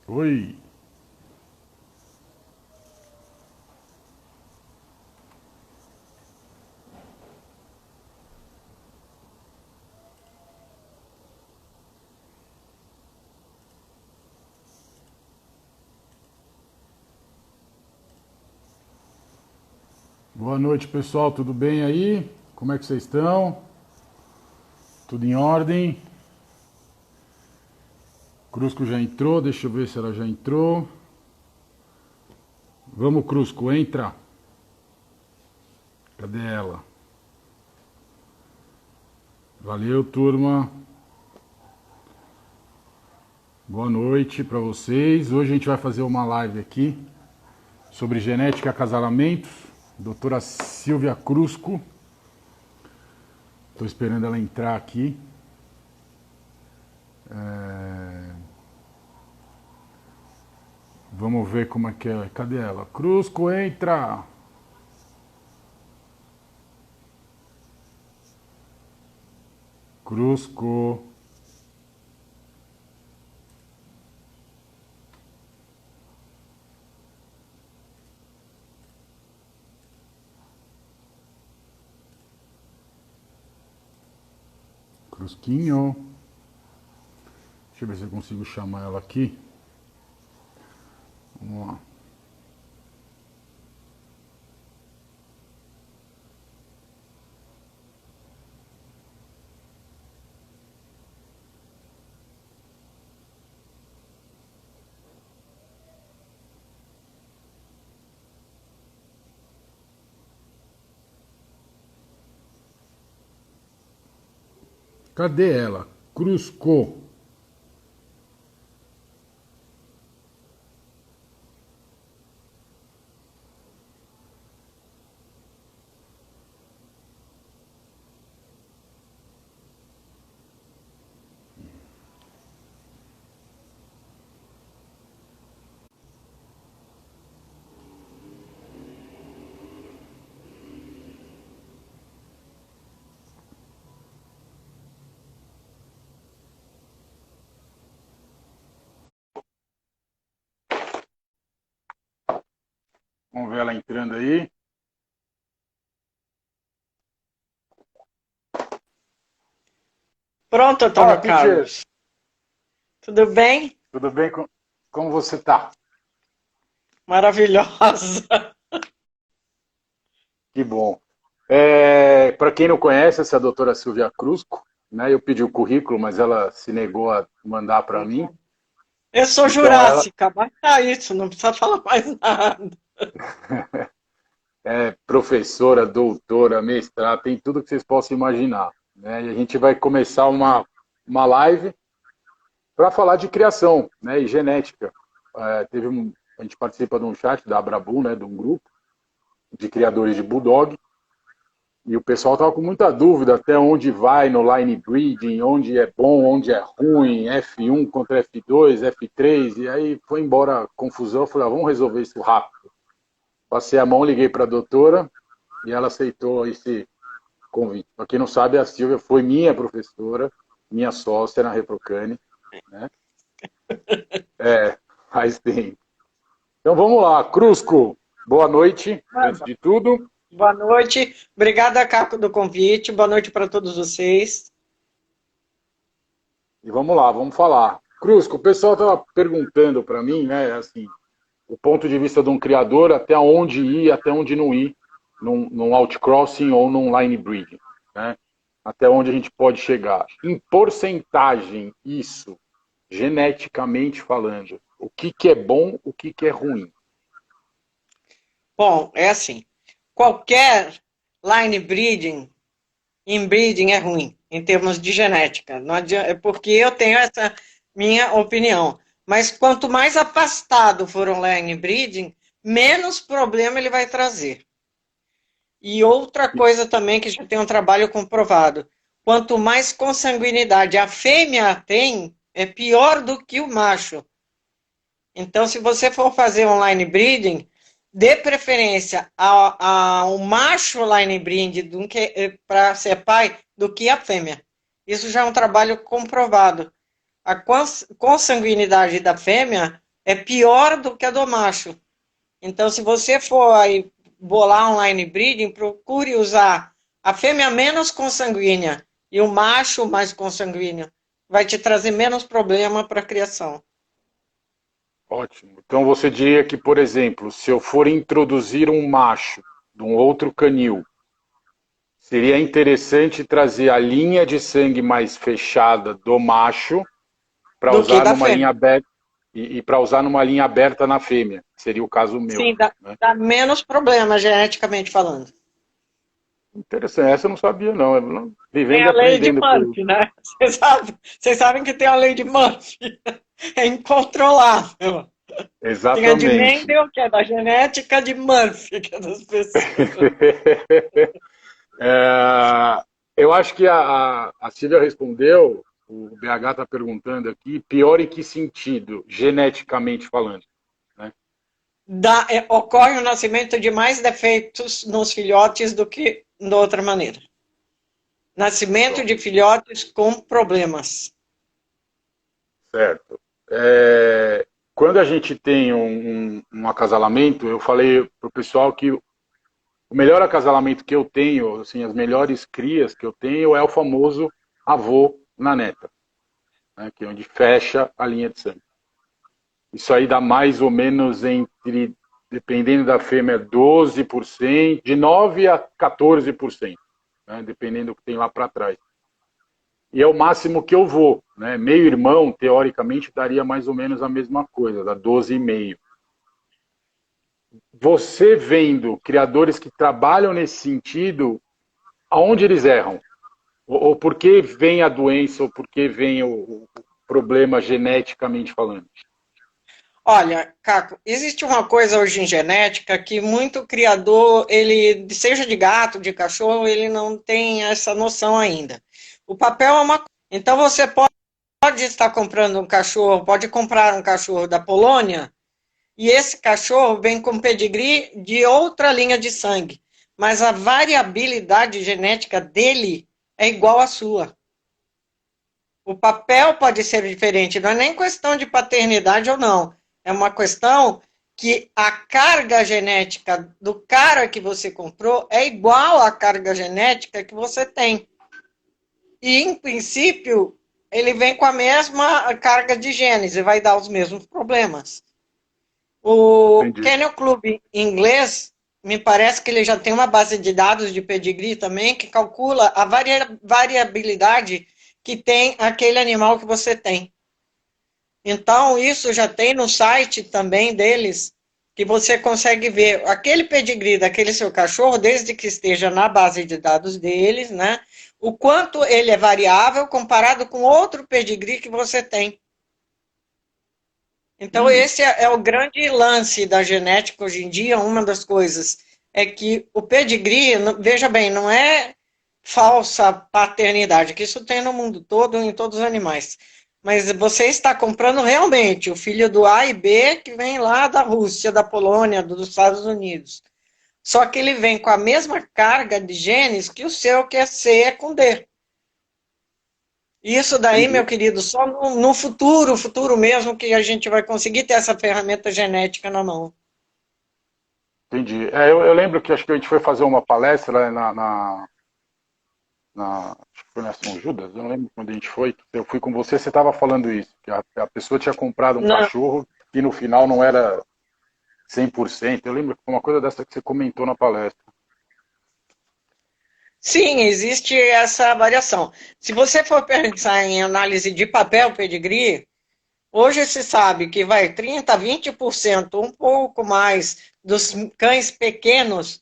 Oi, boa noite pessoal, tudo bem aí? Como é que vocês estão? Tudo em ordem? Crusco já entrou, deixa eu ver se ela já entrou. Vamos, Crusco, entra. Cadê ela? Valeu, turma. Boa noite para vocês. Hoje a gente vai fazer uma live aqui sobre genética e acasalamentos. Doutora Silvia Crusco. Estou esperando ela entrar aqui. Vamos ver como é que é. Cadê ela? Crusco, entra! Crusco. Crusquinho. Deixa eu ver se eu consigo chamar ela aqui. Vamos lá. Cadê ela? Crusco. Vamos ver ela entrando aí. Pronto, Fala, Antônio teacher. Carlos. Tudo bem? Tudo bem? Como você tá? Maravilhosa. Que bom. Para quem não conhece, essa é a doutora Silvia Crusco, né? Eu pedi o currículo, mas ela se negou a mandar para mim. Eu sou Então, ela jurássica, mas tá isso, não precisa falar mais nada. é professora, doutora, mestrada, tem tudo que vocês possam imaginar, né? E a gente vai começar uma live para falar de criação, né? E genética. A gente participa de um chat da Abrabu, né? De um grupo de criadores de Bulldog. E o pessoal estava com muita dúvida até onde vai no line breeding, onde é bom, onde é ruim, F1 contra F2, F3, e aí foi embora a confusão. Eu falei, vamos resolver isso rápido. Passei a mão, liguei para a doutora e ela aceitou esse convite. Para quem não sabe, a Silvia foi minha professora, minha sócia na Reprocane, né? Faz tempo. Então vamos lá, Crusco, boa noite, antes de tudo. Boa noite. Obrigada, Caco, do convite. Boa noite para todos vocês. E vamos lá, vamos falar. Crusco, o pessoal estava perguntando para mim, né, assim, o ponto de vista de um criador, até onde ir, até onde não ir, num outcrossing ou num line breeding, né? Até onde a gente pode chegar. Em porcentagem, isso, geneticamente falando, o que, que é bom, o que, que é ruim. Bom, é assim, qualquer line breeding, inbreeding é ruim, em termos de genética. Não adianta, é porque eu tenho essa minha opinião. Mas quanto mais afastado for um line breeding, menos problema ele vai trazer. E outra coisa também que já tem um trabalho comprovado: quanto mais consanguinidade a fêmea tem, é pior do que o macho. Então, se você for fazer um line breeding, dê preferência ao macho line breeding para ser pai do que a fêmea. Isso já é um trabalho comprovado. A consanguinidade da fêmea é pior do que a do macho. Então, se você for aí bolar um line breeding, procure usar a fêmea menos consanguínea e o macho mais consanguíneo. Vai te trazer menos problema para a criação. Ótimo. Então você diria que, por exemplo, se eu for introduzir um macho de um outro canil, seria interessante trazer a linha de sangue mais fechada do macho para Do que usar da numa fêmea. linha aberta e para usar numa linha aberta na fêmea. Seria o caso meu. Sim, dá, Né? dá menos problema geneticamente falando. Interessante. Essa eu não sabia, não. Eu Tem vivendo e a lei de aprendendo com. Murphy, né? Vocês sabem que tem a lei de Murphy. É incontrolável. Tem a de Exatamente. Mendel, que é da genética, de Murphy, que é das pessoas. É, eu acho que a Silvia respondeu, o BH está perguntando aqui, pior em que sentido, geneticamente falando? Né? Ocorre o nascimento de mais defeitos nos filhotes do que de outra maneira. Nascimento Pronto, de filhotes com problemas. certo. Quando a gente tem um acasalamento, eu falei para o pessoal que o melhor acasalamento que eu tenho, assim, as melhores crias que eu tenho é o famoso avô na neta, né, que é onde fecha a linha de sangue. Isso aí dá mais ou menos entre, dependendo da fêmea, 12%, de 9% a 14%, né, dependendo do que tem lá para trás. E é o máximo que eu vou. Né? Meio irmão, teoricamente, daria mais ou menos a mesma coisa, dá 12,5%. Você vendo criadores que trabalham nesse sentido, aonde eles erram? Ou por que vem a doença, ou por que vem o problema geneticamente falando? Olha, Caco, existe uma coisa hoje em genética que muito criador, ele, seja de gato, de cachorro, ele não tem essa noção ainda. O papel é uma coisa. Então você pode estar comprando um cachorro, pode comprar um cachorro da Polônia, e esse cachorro vem com pedigree de outra linha de sangue, mas a variabilidade genética dele é igual à sua. O papel pode ser diferente, não é nem questão de paternidade ou não. É uma questão que a carga genética do cara que você comprou é igual à carga genética que você tem. E, em princípio, ele vem com a mesma carga de genes e vai dar os mesmos problemas. O Entendi. Kennel Club inglês, me parece que ele já tem uma base de dados de pedigree também, que calcula a variabilidade que tem aquele animal que você tem. Então, isso já tem no site também deles, que você consegue ver aquele pedigree daquele seu cachorro, desde que esteja na base de dados deles, né? O quanto ele é variável comparado com outro pedigree que você tem. Então, esse é o grande lance da genética hoje em dia. Uma das coisas é que o pedigree, veja bem, não é falsa paternidade, que isso tem no mundo todo, em todos os animais. Mas você está comprando realmente o filho do A e B que vem lá da Rússia, da Polônia, dos Estados Unidos. Só que ele vem com a mesma carga de genes que o seu, que é C, é com D. Isso daí, Entendi. meu querido, só no futuro mesmo, que a gente vai conseguir ter essa ferramenta genética na mão. Entendi. Eu lembro que acho que a gente foi fazer uma palestra acho que foi na São Judas, eu não lembro quando a gente foi. Eu fui com você, você estava falando isso, que a pessoa tinha comprado um Não. cachorro que no final não era 100%. Eu lembro que foi uma coisa dessa que você comentou na palestra. Sim, existe essa variação. Se você for pensar em análise de papel pedigree, hoje se sabe que vai 30, 20%, um pouco mais dos cães pequenos,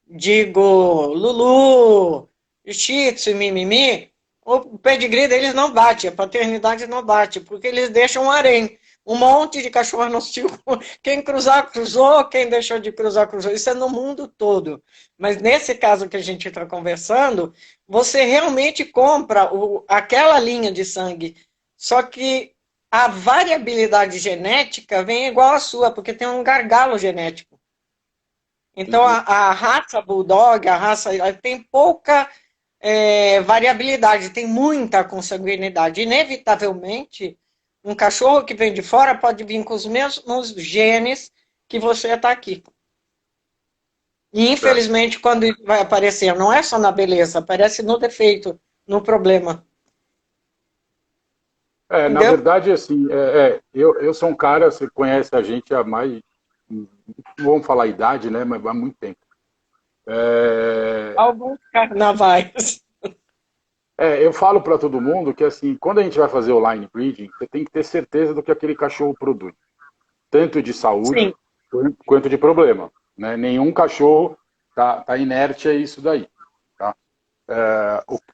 digo, Lulu, Shih Tzu e Mimimi, o pedigree deles não bate, a paternidade não bate, porque eles deixam um harém. Um monte de cachorro no cio. Quem cruzar, cruzou. Quem deixou de cruzar, cruzou. Isso é no mundo todo. Mas nesse caso que a gente está conversando, você realmente compra aquela linha de sangue. Só que a variabilidade genética vem igual à sua, porque tem um gargalo genético. Então, Entendi. a raça Bulldog, a raça tem pouca variabilidade, tem muita consanguinidade. Inevitavelmente, Um cachorro que vem de fora pode vir com os mesmos genes que você está aqui. E, infelizmente, quando isso vai aparecer, não é só na beleza, aparece no defeito, no problema. Na Entendeu? verdade, assim, eu sou um cara, você conhece a gente há mais, não vamos falar a idade, né, mas há muito tempo. Alguns carnavais. Eu falo para todo mundo que, assim, quando a gente vai fazer o line breeding, você tem que ter certeza do que aquele cachorro produz, tanto de saúde Sim. quanto de problema. Né? Nenhum cachorro tá inerte a isso daí. Tá?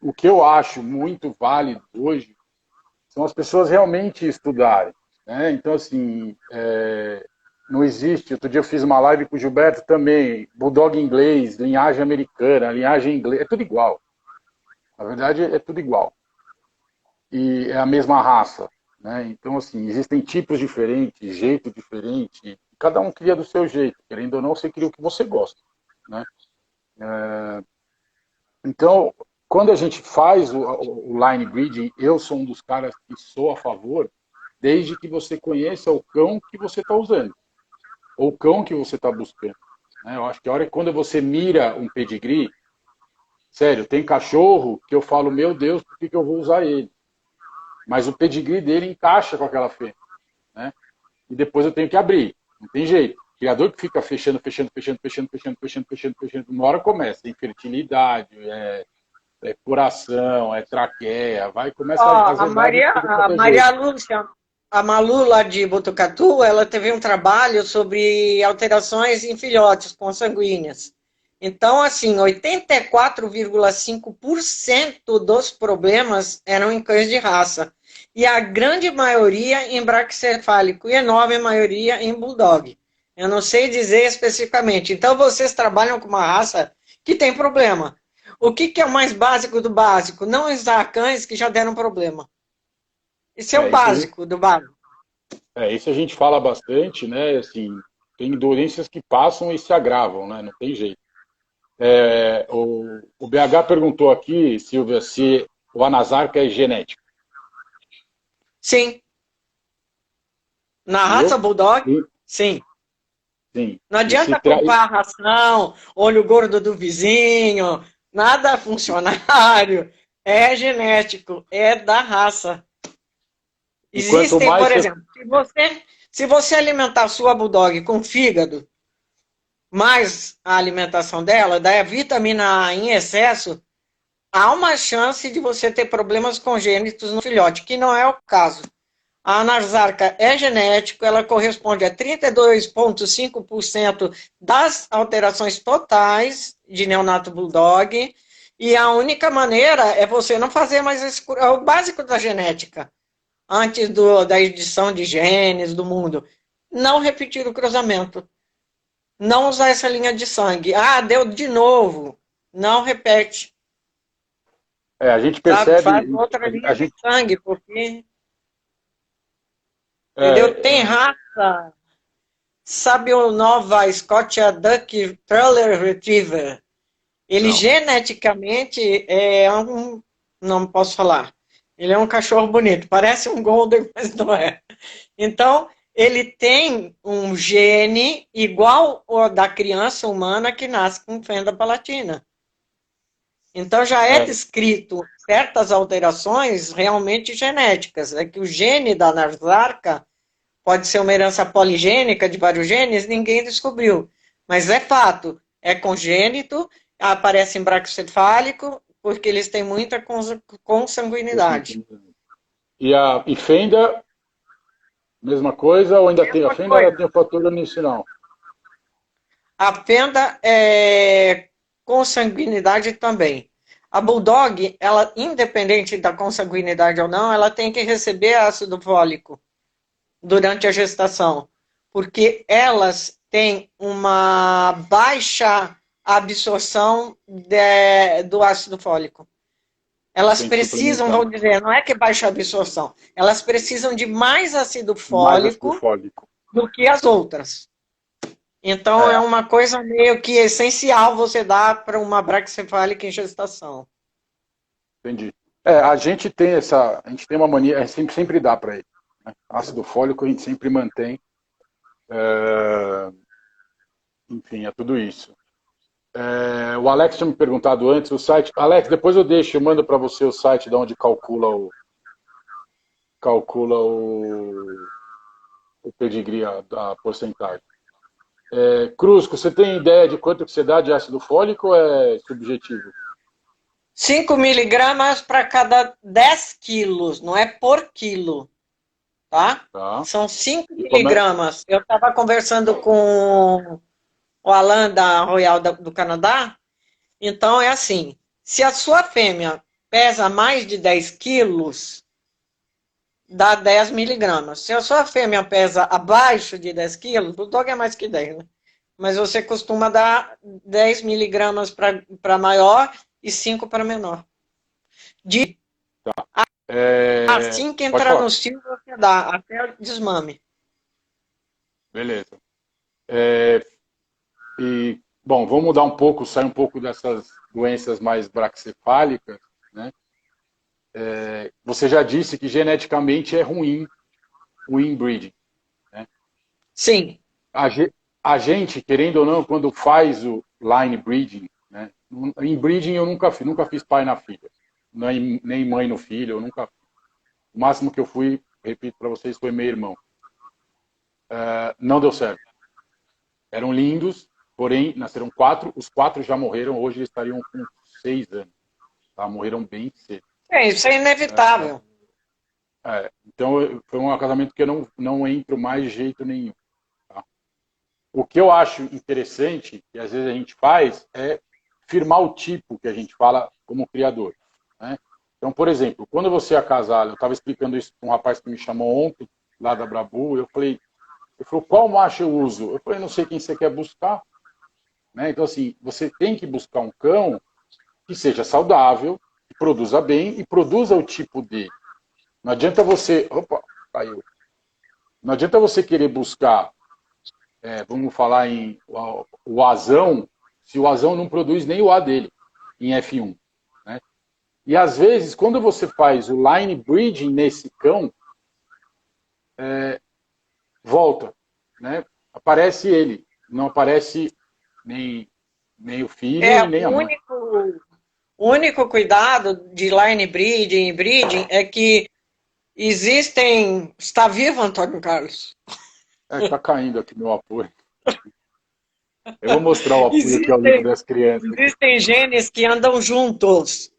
O que eu acho muito válido hoje são as pessoas realmente estudarem. Né? Então, assim, não existe. Outro dia eu fiz uma live com o Gilberto também, bulldog inglês, linhagem americana, linhagem inglesa, é tudo igual. Na verdade, é tudo igual. E é a mesma raça. Né? Então, assim, existem tipos diferentes, jeito diferente, cada um cria do seu jeito. Querendo ou não, você cria o que você gosta. Né? Então, quando a gente faz o line breeding, eu sou um dos caras que sou a favor, desde que você conheça o cão que você está usando, ou o cão que você está buscando. Né? Eu acho que a hora que quando você mira um pedigree, sério, tem cachorro que eu falo, meu Deus, por que eu vou usar ele? Mas o pedigree dele encaixa com aquela fêmea. Né? E depois eu tenho que abrir, não tem jeito. O criador que fica fechando, uma hora começa, infertilidade, coração, traqueia, começa Ó, as resguardas que A Maria Lúcia, a Malu lá de Botucatu, ela teve um trabalho sobre alterações em filhotes consanguíneas. Então, assim, 84,5% dos problemas eram em cães de raça. E a grande maioria em braquicefálico e a enorme maioria em bulldog. Eu não sei dizer especificamente. Então, vocês trabalham com uma raça que tem problema. O que é o mais básico do básico? Não usar cães que já deram problema. Isso é o básico do básico. Isso a gente fala bastante, né? Assim, tem doenças que passam e se agravam, né? Não tem jeito. O BH perguntou aqui, Silvia, se o anasarca é genético. Sim. Na raça Bulldog, sim. Sim. Não adianta culpar a ração, olho gordo do vizinho, nada funcionário. É genético, é da raça. Existem, por exemplo, se você alimentar a sua Bulldog com fígado, mais a alimentação dela, da vitamina A em excesso, há uma chance de você ter problemas congênitos no filhote, que não é o caso. A anasarca é genético, ela corresponde a 32,5% das alterações totais de neonato bulldog, e a única maneira é você não fazer mais o básico da genética, antes da edição de genes do mundo. Não repetir o cruzamento. Não usar essa linha de sangue. Ah, deu de novo. Não repete. A gente percebe... Faz outra linha de sangue, porque... Entendeu? Tem raça. Sabe o Nova Scotia Duck Trailer Retriever? Ele geneticamente é um... Não posso falar. Ele é um cachorro bonito. Parece um Golden, mas não é. Então, ele tem um gene igual ao da criança humana que nasce com fenda palatina. Então, já é descrito certas alterações realmente genéticas. É que o gene da anasarca pode ser uma herança poligênica de vários genes, ninguém descobriu. Mas é fato, é congênito, aparece em braquicefálico, porque eles têm muita consanguinidade. E fenda, mesma coisa, ou ainda tem? A fenda ainda tem o fator unicinal? A fenda é consanguinidade também. A Bulldog, ela, independente da consanguinidade ou não, ela tem que receber ácido fólico durante a gestação, porque elas têm uma baixa absorção do ácido fólico. Elas precisam, vamos dizer, não é que baixa absorção, elas precisam de mais ácido fólico do que as outras. Então, é uma coisa meio que essencial você dar para uma braquicefálica em gestação. Entendi. A gente tem uma mania, sempre dá para ele. né? Ácido fólico a gente sempre mantém. Enfim, é tudo isso. O Alex tinha me perguntado antes, o site... Alex, depois eu mando para você o site de onde o pedigree, a porcentagem. Crusco, você tem ideia de quanto que você dá de ácido fólico ou é subjetivo? 5 miligramas para cada 10 quilos, não é por quilo, tá? Tá. São 5 miligramas. Eu estava conversando com o Alan da Royal do Canadá, então é assim, se a sua fêmea pesa mais de 10 quilos, dá 10 miligramas. Se a sua fêmea pesa abaixo de 10 quilos, o dog é mais que 10, né? Mas você costuma dar 10 miligramas para maior e 5 para menor. Assim que entrar no cio, você dá, até o desmame. Beleza. Bom, vamos mudar um pouco, sair um pouco dessas doenças mais braxefálicas, né? Você já disse que geneticamente é ruim o inbreeding, né? Sim. A gente, querendo ou não, quando faz o line breeding, né? Inbreeding eu nunca fiz pai na filha, nem mãe no filho, eu nunca fiz. O máximo que eu fui, repito para vocês, foi meu irmão. Não deu certo. Eram lindos, porém, nasceram 4, os 4 já morreram, hoje eles estariam com 6 anos. Tá? Morreram bem cedo. Isso é inevitável. Então, foi um casamento que eu não entro mais de jeito nenhum. Tá? O que eu acho interessante, e às vezes a gente faz, é firmar o tipo que a gente fala como criador. Né? Então, por exemplo, quando você é casado, eu estava explicando isso para um rapaz que me chamou ontem, lá da Brabu, ele falou, qual macho eu uso? Eu falei, não sei quem você quer buscar. Né? Então, assim, você tem que buscar um cão que seja saudável, que produza bem e produza o tipo dele. Não adianta você... Opa, caiu. Não adianta você querer buscar, vamos falar em o azão, se o azão não produz nem o A dele, em F1. Né? E às vezes, quando você faz o line breeding nesse cão, volta. Né? Aparece ele, não aparece nem o filho e nem a mãe. O único cuidado de line breeding e breeding é que existem... Está vivo, Antônio Carlos? Está caindo aqui meu apoio. Eu vou mostrar o apoio que é o livro das crianças. Existem genes que andam juntos.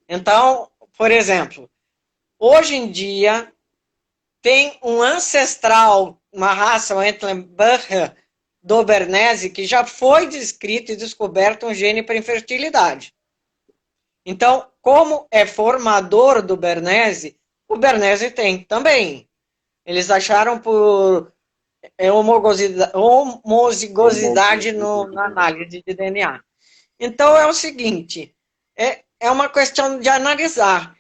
Então, por exemplo, hoje em dia tem um ancestral, uma raça, o Entlebucher do Bernese, que já foi descrito e descoberto um gene para infertilidade. Então, como é formador do Bernese, o Bernese tem também. Eles acharam por homozigosidade na análise de DNA. Então, é o seguinte, é uma questão de analisar.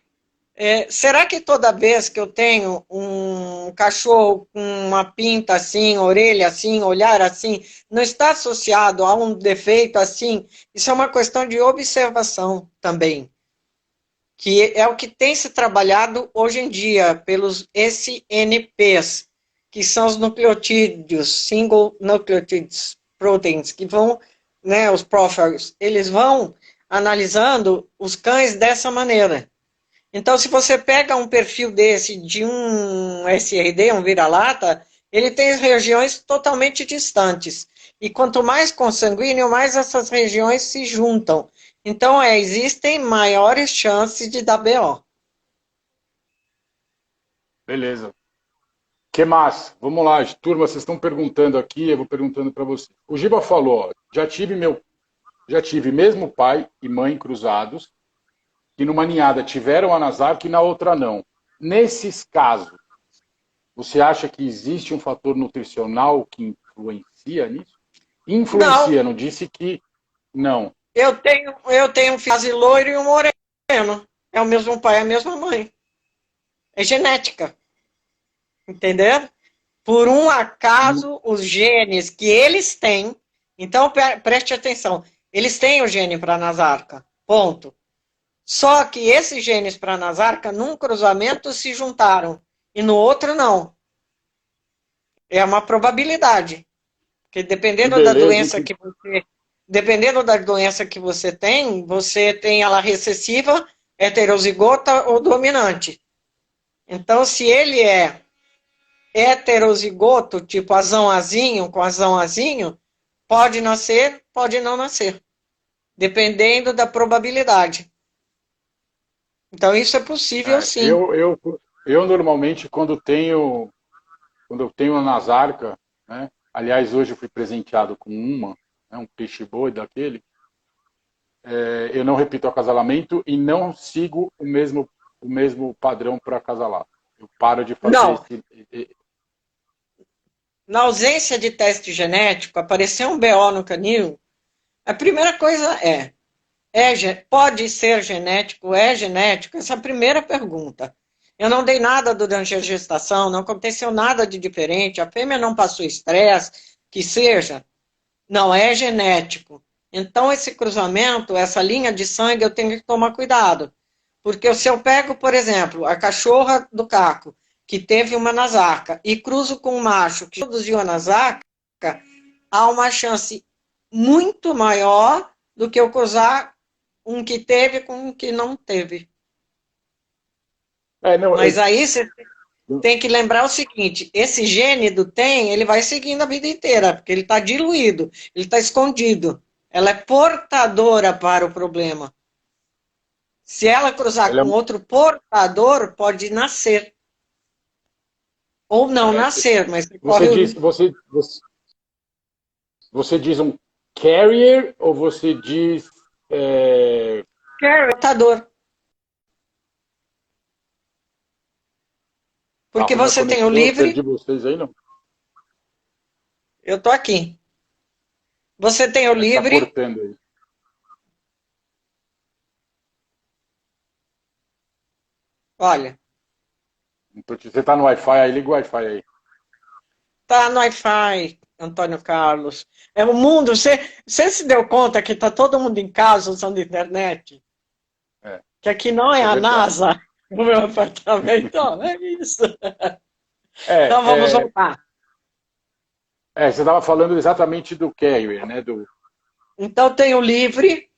Será que toda vez que eu tenho um cachorro com uma pinta assim, orelha assim, olhar assim, não está associado a um defeito assim? Isso é uma questão de observação também, que é o que tem se trabalhado hoje em dia pelos SNPs, que são os nucleotídeos, single nucleotides proteins, que vão, né, os profiles, eles vão analisando os cães dessa maneira. Então, se você pega um perfil desse de um SRD, um vira-lata, ele tem regiões totalmente distantes. E quanto mais consanguíneo, mais essas regiões se juntam. Então, existem maiores chances de dar BO. Beleza. Que mais? Vamos lá, turma, vocês estão perguntando aqui, eu vou perguntando para você. O Giba falou, ó, já tive mesmo pai e mãe cruzados, que numa ninhada tiveram anasarca e na outra não. Nesses casos, você acha que existe um fator nutricional que influencia nisso? Influencia, não disse que não. Eu tenho um filho loiro e um moreno. É o mesmo pai, a mesma mãe. É genética. Entendeu? Por um acaso, os genes que eles têm... Então, preste atenção. Eles têm o gene para anasarca. Ponto. Só que esses genes para anasarca, num cruzamento, se juntaram. e no outro não. É uma probabilidade. Porque Que dependendo da beleza, hein? doença que você, dependendo da doença que você tem ela recessiva, heterozigota ou dominante. Então, se ele é heterozigoto, tipo azão azinho com azão azinho, pode nascer, pode não nascer, dependendo da probabilidade. Então, isso é possível É, sim. eu normalmente, quando eu tenho uma nasarca, né? Aliás, hoje eu fui presenteado com uma, né, um peixe-boi daquele. Eu não repito o acasalamento e não sigo o mesmo padrão para acasalar. Eu paro de fazer Não, esse. na ausência de teste genético, apareceu um BO no canil, a primeira coisa pode ser genético? É genético? Essa é a primeira pergunta. Eu não dei nada durante a gestação, não aconteceu nada de diferente, a fêmea não passou estresse, que seja. Não é genético. Então, esse cruzamento, essa linha de sangue, eu tenho que tomar cuidado. Porque se eu pego, por exemplo, a cachorra do Caco, que teve uma nasarca, e cruzo com um macho que produziu a nasarca, há uma chance muito maior do que eu cruzar um que teve com um que não teve. Não, Mas aí você tem que lembrar o seguinte, esse gene do TEM, ele vai seguindo a vida inteira, porque ele está diluído, ele está escondido. Ela é portadora para o problema. Se ela cruzar ela com outro portador, pode nascer. Ou não nascer, mas você você corre o diz, risco. você diz um carrier ou você diz é, Portador. tá Porque ruim a você tem o conexão? Eu perdi livre, vocês aí, não? eu estou aqui. Você tem o Tá livre, cortando aí. olha, Você tá no Wi-Fi aí? Liga o Wi-Fi aí. tá no Wi-Fi, Antônio Carlos. É o mundo, você se deu conta que tá todo mundo em casa usando internet? É, Que aqui não é isso é a verdade. NASA, o meu apartamento, é isso. É, Então vamos é, voltar. você estava falando exatamente do carrier, né? Então tem o livre,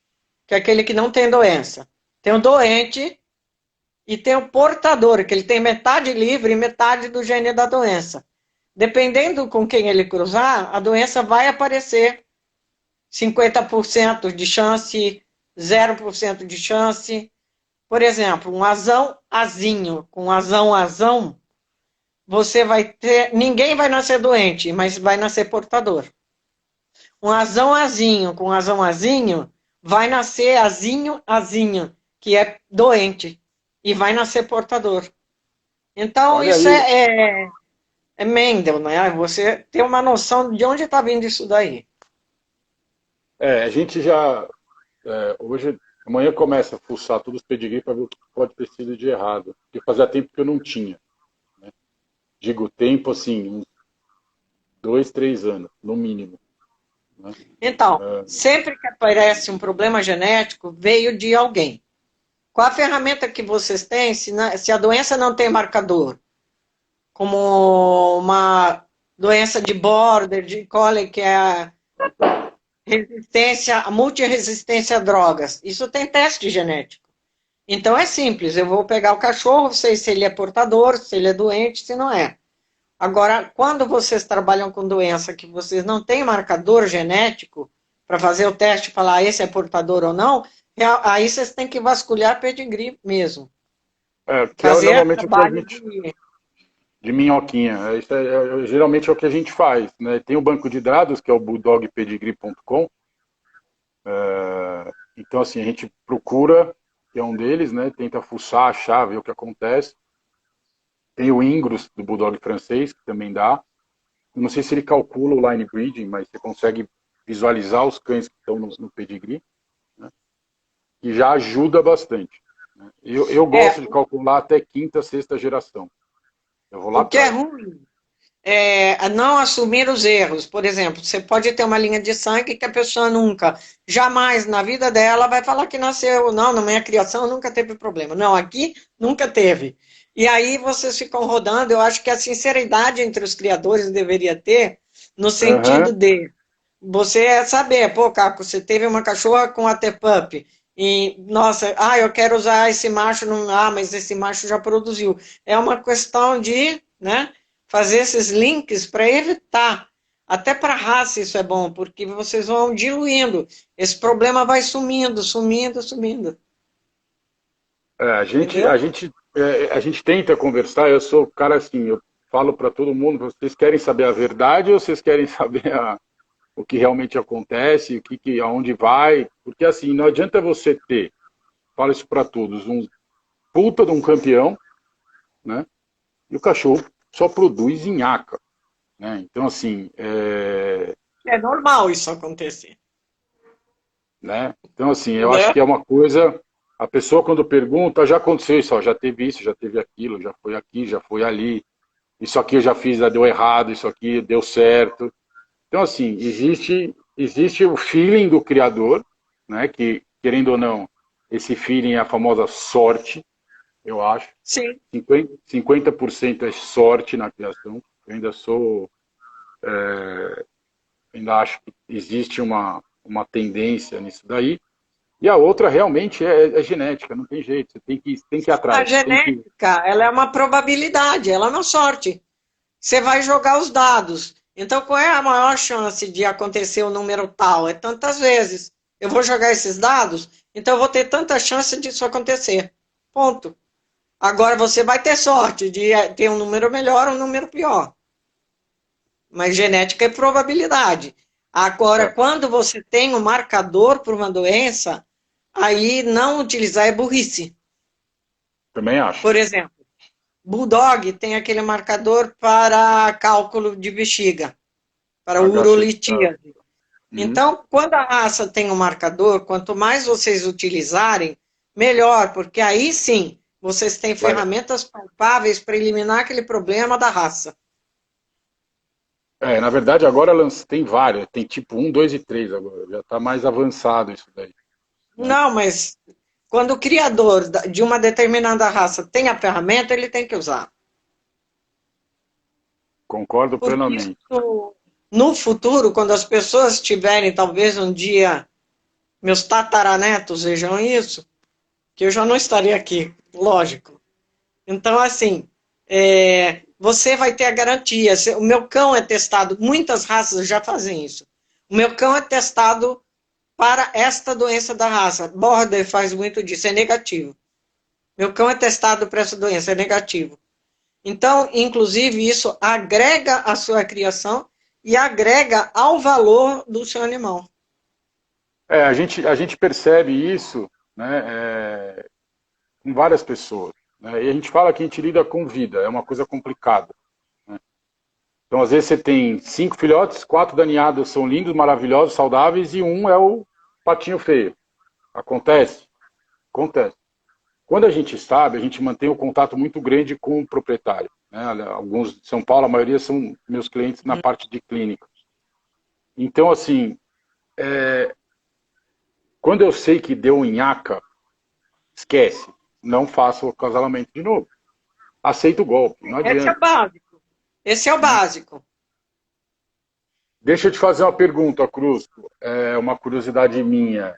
que é aquele que não tem doença. Tem o doente e tem o portador, que ele tem metade livre e metade do gene da doença. Dependendo com quem ele cruzar, a doença vai aparecer. 50% de chance, 0% de chance. Por exemplo, um azão azinho com azão azão, você vai ter. Ninguém vai nascer doente, mas vai nascer portador. Um azão azinho com azão azinho, vai nascer azinho azinho, que é doente, e vai nascer portador. Então, Olha isso aí, é Mendel, né? Você tem uma noção de onde está vindo isso daí. a gente já hoje, amanhã começa a fuçar todos os pedigree para ver o que pode ter sido de errado, porque fazia tempo que eu não tinha. Digo tempo assim, uns 2, 3 anos, no mínimo. Né? Então, sempre que aparece um problema genético, veio de alguém. Qual a ferramenta que vocês têm se a doença não tem marcador? Como uma doença de border, de cólera, que é a resistência, a multiresistência a drogas. Isso tem teste genético. Então é simples, eu vou pegar o cachorro, sei se ele é portador, se ele é doente, se não é. Agora, quando vocês trabalham com doença que vocês não têm marcador genético para fazer o teste e falar esse é portador ou não, aí vocês têm que vasculhar pedigree mesmo. Que é Fazer normalmente o que a trabalho gente de minhoquinha. Isso geralmente é o que a gente faz. Né? Tem o banco de dados, que é o bulldogpedigree.com. Então, assim, a gente procura, que é um deles, né? Tenta fuçar, achar, ver o que acontece. Tem o Ingrus, do Bulldog francês, que também dá. Não sei se ele calcula o line breeding, mas você consegue visualizar os cães que estão no pedigree, né? E já ajuda bastante. Né? Eu gosto de calcular até quinta, sexta geração. Eu vou lá o que é atrás. ruim é não assumir os erros. Por exemplo, você pode ter uma linha de sangue que a pessoa nunca, jamais na vida dela vai falar que nasceu. Não, na minha criação nunca teve problema. Não, aqui nunca teve. E aí vocês ficam rodando. Eu acho que a sinceridade entre os criadores deveria ter, no sentido Aham. de você saber, pô, Caco, você teve uma cachorra com a T-Pup, e, nossa, eu quero usar esse macho, não, mas esse macho já produziu. É uma questão de, né, fazer esses links para evitar. Até para a raça isso é bom, porque vocês vão diluindo. Esse problema vai sumindo, sumindo, sumindo. Entendeu? A gente tenta conversar. Eu sou cara assim, eu falo para todo mundo: vocês querem saber a verdade ou vocês querem saber o que realmente acontece, aonde vai? Porque assim, não adianta você ter, falo isso para todos, um puta de um campeão, né? E o cachorro só produz nhaca, né? Então assim, É normal isso acontecer. né? Então assim, eu acho Né? que é uma coisa. A pessoa quando pergunta, já aconteceu isso, ó, já teve isso, já teve aquilo, já foi aqui, já foi ali. Isso aqui eu já fiz, já deu errado, isso aqui deu certo. Então, assim, existe o feeling do criador, né? Que, querendo ou não, esse feeling é a famosa sorte, eu acho. Sim. 50% é sorte na criação. Eu ainda acho que existe uma tendência nisso daí. E a outra realmente é genética, não tem jeito. Você tem que ir A atrás. Tem que... genética, ela é uma probabilidade, ela é uma sorte. Você vai jogar os dados. Então, qual é a maior chance de acontecer o número tal? É tantas vezes. Eu vou jogar esses dados, então eu vou ter tanta chance disso acontecer. Ponto. Agora você vai ter sorte de ter um número melhor ou um número pior. Mas genética é probabilidade. Agora, É, quando você tem um marcador para uma doença, aí não utilizar é burrice. também acho. Por exemplo, Bulldog tem aquele marcador para cálculo de bexiga, para HC. urolitíase. Uhum. Então, quando a raça tem um marcador, quanto mais vocês utilizarem, melhor, porque aí sim vocês têm Vai, ferramentas palpáveis para eliminar aquele problema da raça. na verdade, agora tem vários. Tem tipo um, 2 e 3 agora. Já está mais avançado isso daí. Né? Não, mas quando o criador de uma determinada raça tem a ferramenta, ele tem que usar. Concordo Porque plenamente. isso, no futuro, quando as pessoas tiverem, talvez um dia, meus tataranetos vejam isso, que eu já não estaria aqui, lógico. Então, assim, você vai ter a garantia. O meu cão é testado, muitas raças já fazem isso. O meu cão é testado para esta doença da raça. Border faz muito disso, é negativo. Meu cão é testado para essa doença, é negativo. Então, inclusive, isso agrega à sua criação e agrega ao valor do seu animal. A gente percebe isso, né, com várias pessoas. Né? E a gente fala que a gente lida com vida, é uma coisa complicada. Né? Então, às vezes, você tem 5 filhotes, 4 daniados são lindos, maravilhosos, saudáveis, e um é o patinho feio. Acontece? Acontece. Quando a gente sabe, a gente mantém um contato muito grande com o proprietário. Né? Alguns de São Paulo, a maioria são meus clientes na parte de clínica. Então, assim, quando eu sei que deu nhaca, esquece. Não faço o acasalamento de novo. Aceita o golpe, não Esse é o adianta. básico. Esse é o Né? básico. Deixa eu te fazer uma pergunta, Cruz. É uma curiosidade minha.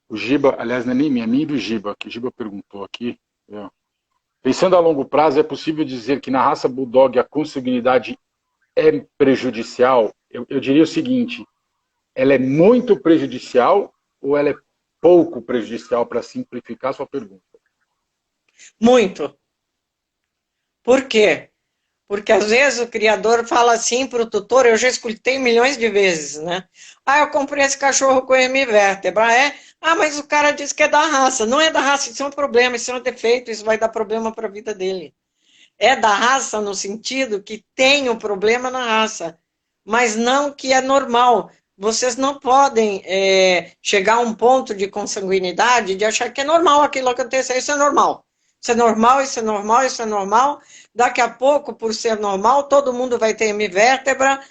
O Giba, aliás, não é nem minha, minha e do Giba, que o Giba perguntou aqui. Pensando a longo prazo, é possível dizer que na raça Bulldog a consanguinidade é prejudicial? Eu diria o seguinte, ela é muito prejudicial ou ela é pouco prejudicial, para simplificar a sua pergunta? Muito. Por quê? Porque às vezes o criador fala assim para o tutor, eu já escutei milhões de vezes, né? Eu comprei esse cachorro com hemivértebra. Mas o cara disse que é da raça. Não é da raça, isso é um problema, isso é um defeito, isso vai dar problema para a vida dele. É da raça no sentido que tem um problema na raça, mas não que é normal. Vocês não podem chegar a um ponto de consanguinidade de achar que é normal aquilo acontecer. Isso é normal. Isso é normal, isso é normal, isso é normal. Daqui a pouco, por ser normal, todo mundo vai ter hemivértebra.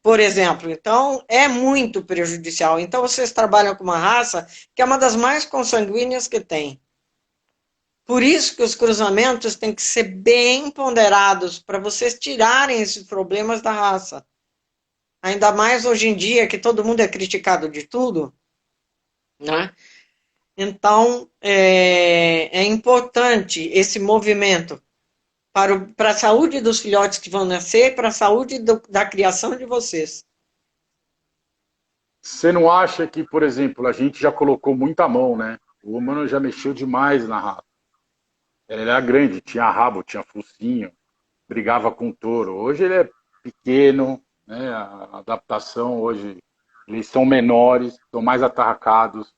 por exemplo. Então, é muito prejudicial. Então, vocês trabalham com uma raça que é uma das mais consanguíneas que tem. Por isso que os cruzamentos têm que ser bem ponderados para vocês tirarem esses problemas da raça. Ainda mais hoje em dia que todo mundo é criticado de tudo, né? Então, é importante esse movimento para a saúde dos filhotes que vão nascer, para a saúde da criação de vocês. Você não acha que, por exemplo, a gente já colocou muita mão, né? O humano já mexeu demais na raça. Ele era grande, tinha rabo, tinha focinho, brigava com o touro. Hoje ele é pequeno, né? A adaptação hoje, eles são menores, são mais atarracados.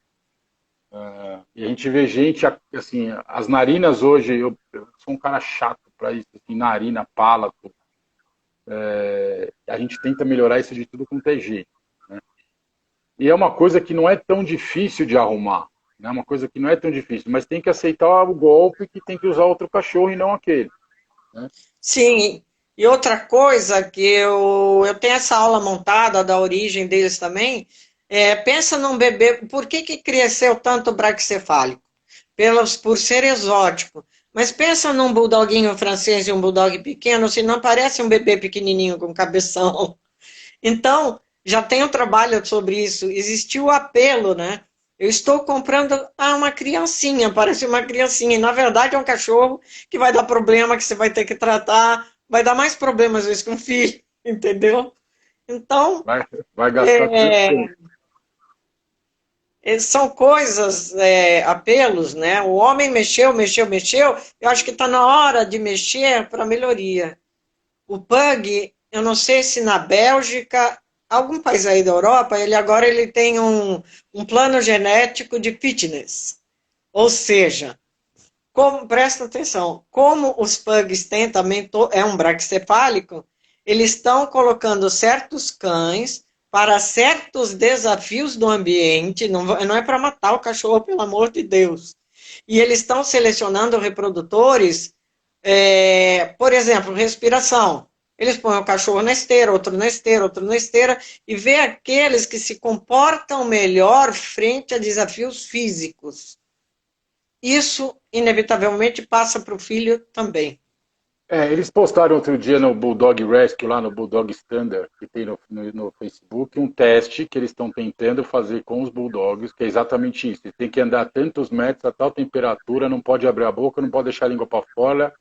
E a gente vê gente, assim, as narinas hoje, eu sou um cara chato para isso, assim, narina, palato. A gente tenta melhorar isso de tudo com TG. E é uma coisa que não é tão difícil de arrumar. É uma coisa que não é tão difícil, mas tem que aceitar o golpe que tem que usar outro cachorro e não aquele. Né? Sim, e outra coisa que eu tenho essa aula montada da origem deles também, pensa num bebê, por que cresceu tanto o braquicefálico? Por ser exótico. Mas pensa num buldoguinho francês e um bulldog pequeno, se não parece um bebê pequenininho com cabeção. Então, já tem um trabalho sobre isso. Existiu o apelo, né? Eu estou comprando uma criancinha, parece uma criancinha. E, na verdade, é um cachorro que vai dar problema, que você vai ter que tratar. Vai dar mais problemas, às vezes, com o filho, entendeu? Então, vai gastar tudo tempo. São coisas, apelos, né? O homem mexeu, mexeu, mexeu. Eu acho que está na hora de mexer para melhoria. O Pug, eu não sei se na Bélgica, algum país aí da Europa, ele tem um plano genético de fitness. Ou seja, presta atenção, como os Pugs têm também, é um braquicefálico, eles estão colocando certos cães para certos desafios do ambiente, não é para matar o cachorro, pelo amor de Deus. E eles estão selecionando reprodutores, por exemplo, respiração. Eles põem o cachorro na esteira, outro na esteira, outro na esteira, e vê aqueles que se comportam melhor frente a desafios físicos. Isso, inevitavelmente, passa para o filho também. Eles postaram outro dia no Bulldog Rescue, lá no Bulldog Standard, que tem no Facebook, um teste que eles estão tentando fazer com os Bulldogs, que é exatamente isso. Tem que andar tantos metros a tal temperatura, não pode abrir a boca, não pode deixar a língua para fora,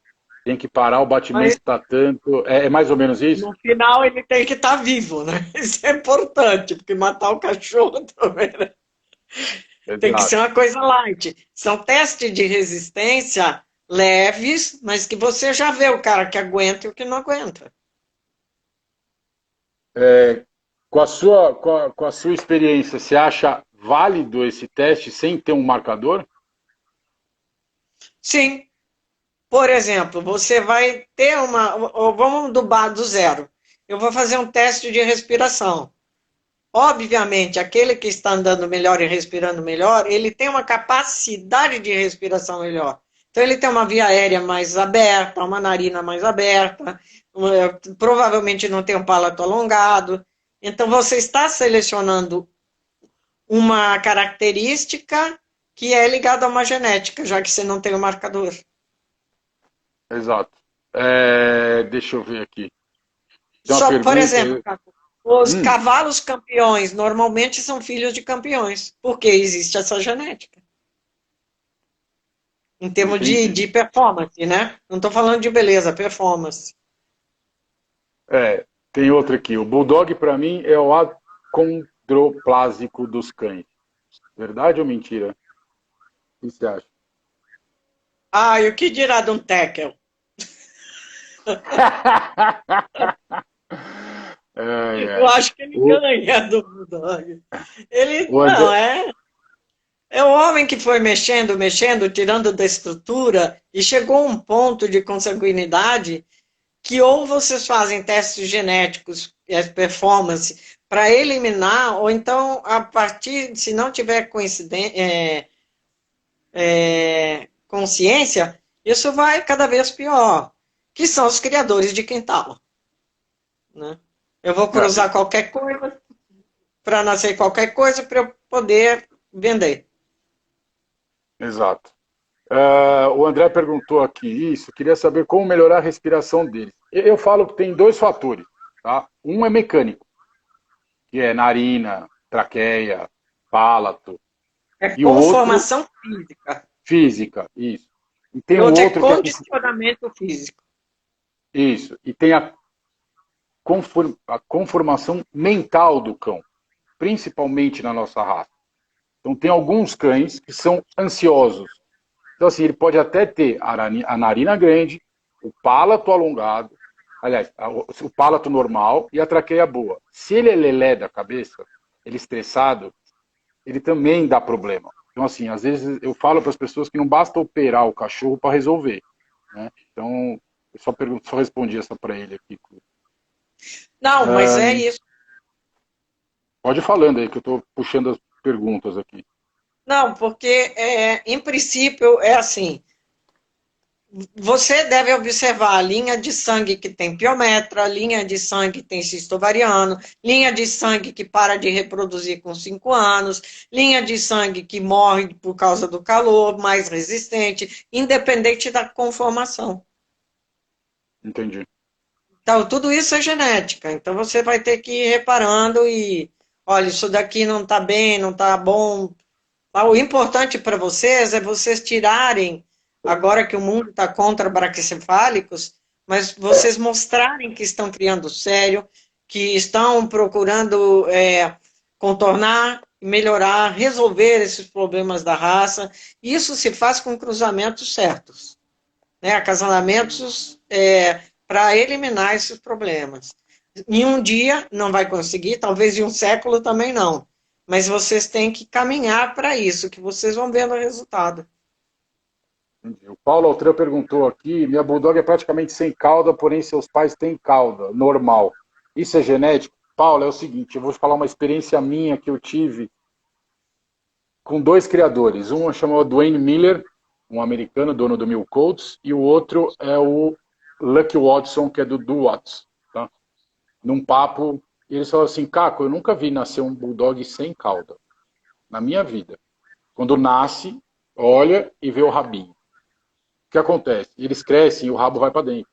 tem que parar, o batimento está tanto. É mais ou menos isso? No final, ele tem que estar vivo, né? Isso é importante, porque matar o cachorro também, né? Tem que ser uma coisa light. São testes de resistência leves, mas que você já vê o cara que aguenta e o que não aguenta. Com a sua experiência, você acha válido esse teste sem ter um marcador? Sim. Por exemplo, você vai ter vamos do zero. Eu vou fazer um teste de respiração. Obviamente, aquele que está andando melhor e respirando melhor, ele tem uma capacidade de respiração melhor. Então, ele tem uma via aérea mais aberta, uma narina mais aberta, provavelmente não tem um palato alongado. Então, você está selecionando uma característica que é ligada a uma genética, já que você não tem o marcador. Exato. Deixa eu ver aqui. Por exemplo, os cavalos campeões normalmente são filhos de campeões, porque existe essa genética. Em termos de performance, né? Não estou falando de beleza, performance. Tem outra aqui. O Bulldog, para mim, é o acondroplásico dos cães. Verdade ou mentira? O que você acha? E o que dirá de um tackle? Eu acho que ele ganha do Bulldog. Ele não é o homem que foi mexendo, mexendo, tirando da estrutura e chegou a um ponto de consanguinidade que ou vocês fazem testes genéticos, performance, para eliminar, ou então, a partir, se não tiver consciência, isso vai cada vez pior, que são os criadores de quintal. Né? Eu vou cruzar qualquer coisa para nascer qualquer coisa para eu poder vender. Exato. O André perguntou aqui isso, queria saber como melhorar a respiração deles. Eu falo que tem dois fatores, tá? Um é mecânico, que é narina, traqueia, palato, É e o outro, conformação física. física, isso. E E tem um outro é outro que é condicionamento físico. isso, e tem a conformação mental do cão, principalmente na nossa raça. Então tem alguns cães que são ansiosos. Então assim, ele pode até ter a narina grande, o palato alongado, aliás, o palato normal e a traqueia boa. Se ele é lelé da cabeça, ele estressado, ele também dá problema. Então assim, às vezes eu falo para as pessoas que não basta operar o cachorro para resolver, né? Então eu só respondi essa para ele aqui. Não, mas é isso. Pode ir falando aí que eu estou puxando as perguntas aqui. Não, porque em princípio é assim. Você deve observar a linha de sangue que tem piometra, linha de sangue que tem cisto ovariano, linha de sangue que para de reproduzir com 5 anos, linha de sangue que morre por causa do calor, mais resistente, independente da conformação. Entendi. Então, tudo isso é genética. Então, você vai ter que ir reparando e, olha, isso daqui não está bem, não está bom. O importante para vocês é vocês tirarem, agora que o mundo está contra braquicefálicos, mas vocês mostrarem que estão criando sério, que estão procurando contornar, melhorar, resolver esses problemas da raça. Isso se faz com cruzamentos certos, né? Acasalamentos para eliminar esses problemas. Em um dia não vai conseguir, talvez em um século também não. Mas vocês têm que caminhar para isso, que vocês vão vendo o resultado. Entendi. O Paulo Altran perguntou aqui: minha bulldog é praticamente sem cauda, porém seus pais têm cauda, normal. Isso é genético? Paulo, é o seguinte: eu vou falar uma experiência minha que eu tive com dois criadores. Um chamado Dwayne Miller, um americano, dono do Mil Colts, e o outro é o Lucky Watson, que é do Watts. Tá? Num papo, eles falaram assim: Caco, eu nunca vi nascer um bulldog sem cauda, na minha vida. Quando nasce, olha e vê o rabinho. O que acontece? Eles crescem e o rabo vai para dentro.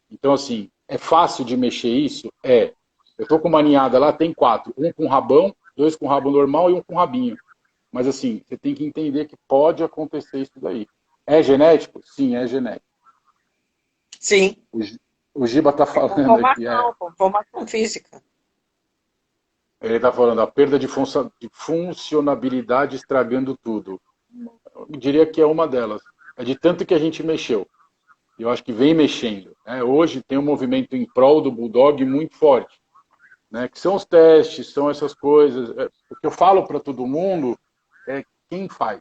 Então, assim, é fácil de mexer isso? É. Eu tô com uma ninhada lá, tem 4. Um com rabão, 2 com rabo normal e um com rabinho. Mas, assim, você tem que entender que pode acontecer isso daí. É genético? Sim, é genético. Sim. O Giba tá falando aqui. Conformação física. Ele tá falando a perda de funcionabilidade estragando tudo. Eu diria que é uma delas. É de tanto que a gente mexeu. Eu acho que vem mexendo. Né? Hoje tem um movimento em prol do Bulldog muito forte. Né? Que são os testes, são essas coisas. O que eu falo para todo mundo é quem faz.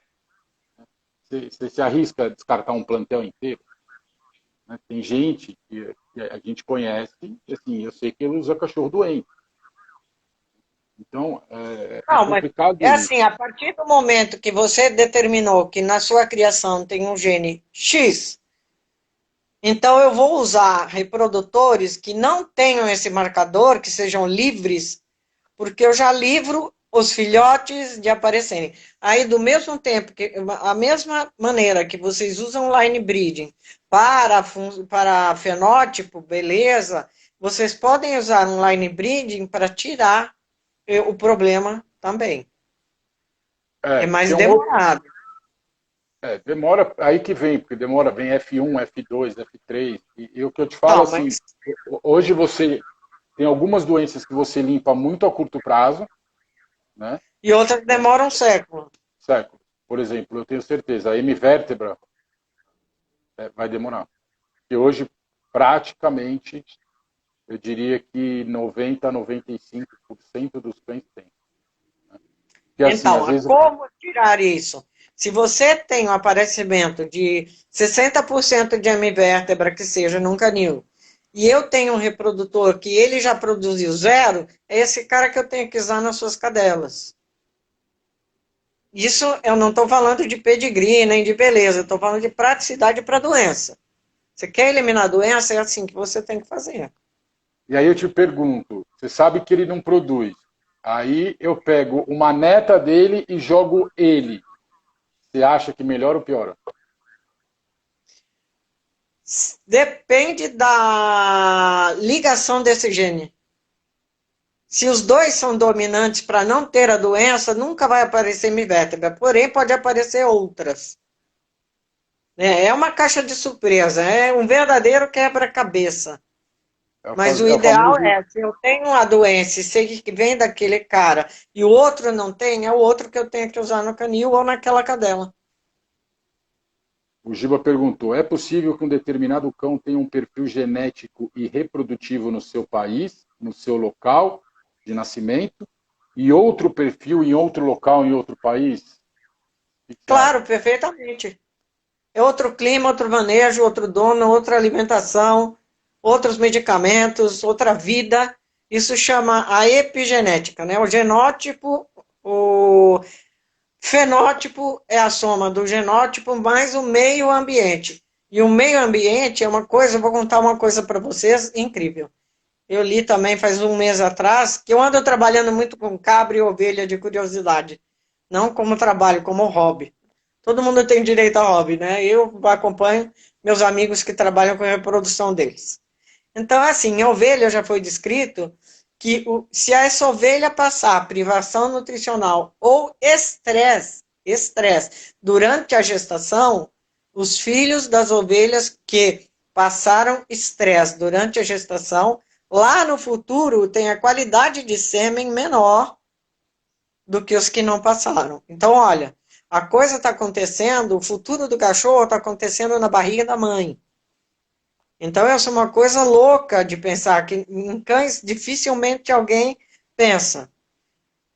Você se arrisca a descartar um plantel inteiro? Né? Tem gente que a gente conhece, e assim, eu sei que ele usa cachorro doente. Então, Não, mas complicado é isso. assim, a partir do momento que você determinou que na sua criação tem um gene X, então eu vou usar reprodutores que não tenham esse marcador, que sejam livres, porque eu já livro os filhotes de aparecerem. Aí, do mesmo tempo, a mesma maneira que vocês usam line breeding para fenótipo, beleza, vocês podem usar um line breeding para tirar o problema também. É mais demorado. Demora aí que vem, porque demora, vem F1, F2, F3. E o que eu te falo, assim, hoje você tem algumas doenças que você limpa muito a curto prazo, né? E outras demoram um século. Século. Por exemplo, eu tenho certeza, a hemivértebra vai demorar. Porque hoje, praticamente, eu diria que 90% a 95% dos cães têm. Né? Porque, assim, Então, às vezes... como tirar isso? Se você tem um aparecimento de 60% de hemivértebra que seja num canil, e eu tenho um reprodutor que ele já produziu zero, é esse cara que eu tenho que usar nas suas cadelas. Isso eu não estou falando de pedigree, nem de beleza, estou falando de praticidade para doença. Você quer eliminar a doença, é assim que você tem que fazer. E aí eu te pergunto, Você sabe que ele não produz. Aí eu pego uma neta dele e jogo ele. Você acha que melhora ou piora? Depende da ligação desse gene. Se os dois são dominantes para não ter a doença, nunca vai aparecer hemivértebra. Porém, pode aparecer outras. É uma caixa de surpresa, é um verdadeiro quebra-cabeça. Mas o ideal é, se eu tenho uma doença e sei que vem daquele cara e o outro não tem, é o outro que eu tenho que usar no canil ou naquela cadela. O Giba perguntou, é possível que um determinado cão tenha um perfil genético e reprodutivo no seu país, no seu local de nascimento, e outro perfil em outro local, em outro país? Claro, perfeitamente. É outro clima, outro manejo, outro dono, outra alimentação, outros medicamentos, outra vida. Isso chama a epigenética, né? O genótipo, o fenótipo é a soma do genótipo mais o meio ambiente. E o meio ambiente é uma coisa, eu vou contar uma coisa para vocês incrível. Eu li também faz um mês atrás, que eu ando trabalhando muito com cabra e ovelha de curiosidade. Não como trabalho, como hobby. Todo mundo tem direito a hobby, né? Eu acompanho meus amigos que trabalham com a reprodução deles. Então, assim, a ovelha já foi descrito que se essa ovelha passar privação nutricional ou estresse durante a gestação, os filhos das ovelhas que passaram estresse durante a gestação, lá no futuro tem a qualidade de sêmen menor do que os que não passaram. Então, olha, a coisa está acontecendo, o futuro do cachorro está acontecendo na barriga da mãe. Então, essa é uma coisa louca de pensar, que em cães dificilmente alguém pensa.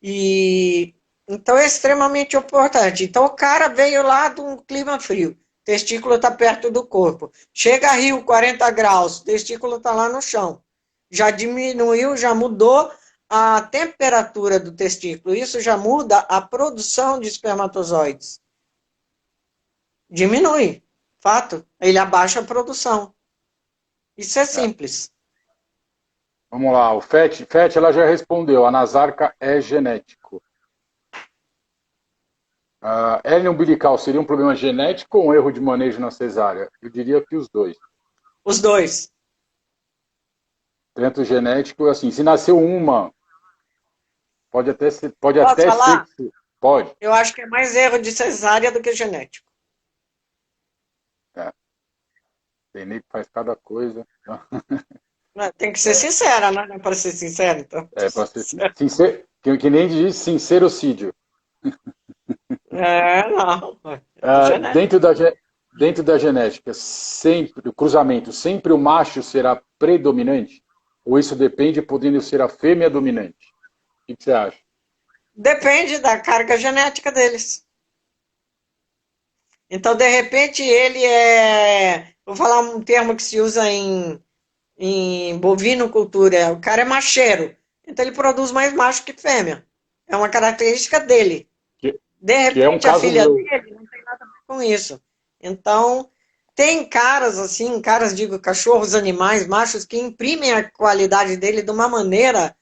E então é extremamente importante. Então, o cara veio lá de um clima frio, o testículo está perto do corpo. Chega a Rio, 40 graus, o testículo está lá no chão. Já diminuiu, já mudou a temperatura do testículo. Isso já muda a produção de espermatozoides. Diminui, fato. Ele abaixa a produção. Isso é simples. Vamos lá, o FET, ela já respondeu, a Nasarca é genético. A hérnia umbilical seria um problema genético ou um erro de manejo na cesárea? Eu diria que os dois. Os dois. Tanto genético, assim, se nasceu uma, pode até ser... Pode Posso até falar? ser, pode. Eu acho que é mais erro de cesárea do que genético. É. Tem nem que faz cada coisa. Tem que ser sincera, né? Não é para ser sincero, então. É, para ser sincero, que nem diz sincerocídio. Não. Dentro da genética, sempre o cruzamento, sempre o macho será predominante? Ou isso depende, podendo ser a fêmea dominante? O que você acha? Depende da carga genética deles. Então, de repente, ele é... Vou falar um termo que se usa em bovinocultura. O cara é macheiro. Então, ele produz mais macho que fêmea. É uma característica dele. De Que é um repente, a caso filha meu. dele não tem nada a ver com isso. Então, tem caras assim, digo, cachorros, animais, machos, que imprimem a qualidade dele de uma maneira